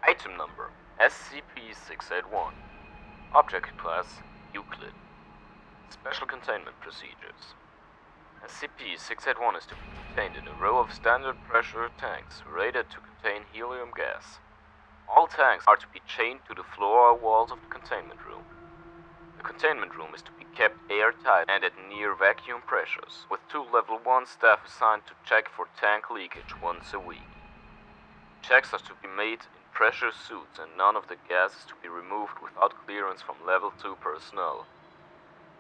Item number SCP-681. Object class Euclid. Special containment procedures. SCP-681 is to be contained in a row of standard pressure tanks rated to contain helium gas. All tanks are to be chained to the floor or walls of the containment room. The containment room is to be kept airtight and at near vacuum pressures, with 2 Level 1 staff assigned to check for tank leakage once a week. Checks are to be made in pressure suits and none of the gas is to be removed without clearance from Level 2 personnel.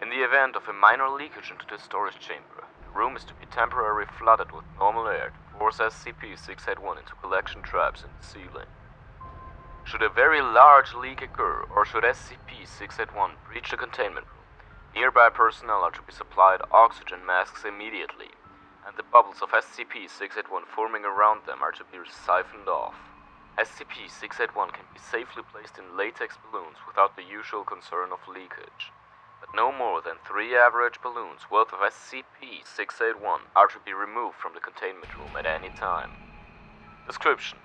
In the event of a minor leakage into the storage chamber, the room is to be temporarily flooded with normal air to force SCP-681 into collection traps in the ceiling. Should a very large leak occur, or should SCP-681 breach the containment room, nearby personnel are to be supplied oxygen masks immediately, and the bubbles of SCP-681 forming around them are to be siphoned off. SCP-681 can be safely placed in latex balloons without the usual concern of leakage, but no more than 3 average balloons worth of SCP-681 are to be removed from the containment room at any time. Description: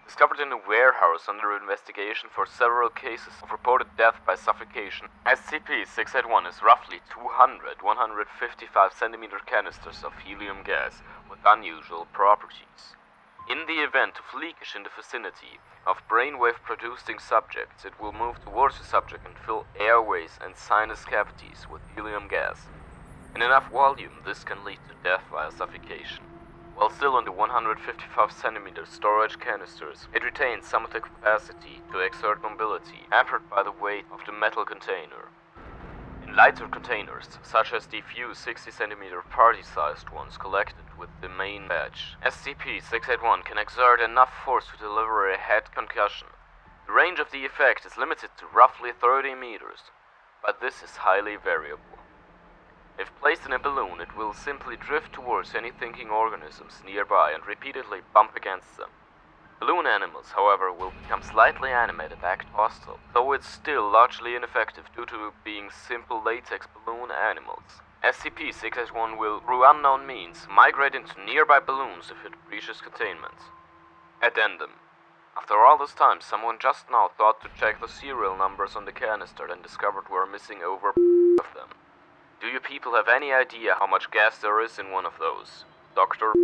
discovered in a warehouse under investigation for several cases of reported death by suffocation, SCP-681 is roughly 155 cm canisters of helium gas with unusual properties. In the event of leakage in the vicinity of brainwave-producing subjects, it will move towards the subject and fill airways and sinus cavities with helium gas. In enough volume, this can lead to death via suffocation. While still in the 155 cm storage canisters, it retains some of the capacity to exert mobility, hampered by the weight of the metal container. In lighter containers, such as the few 60 cm party-sized ones collected with the main batch, SCP-681 can exert enough force to deliver a head concussion. The range of the effect is limited to roughly 30 meters, but this is highly variable. If placed in a balloon, it will simply drift towards any thinking organisms nearby and repeatedly bump against them. Balloon animals, however, will become slightly animated, act hostile, though it's still largely ineffective due to being simple latex balloon animals. SCP-681 will, through unknown means, migrate into nearby balloons if it breaches containment. Addendum: after all this time, someone just now thought to check the serial numbers on the canister and discovered we're missing over of them. Do you people have any idea how much gas there is in one of those? Dr.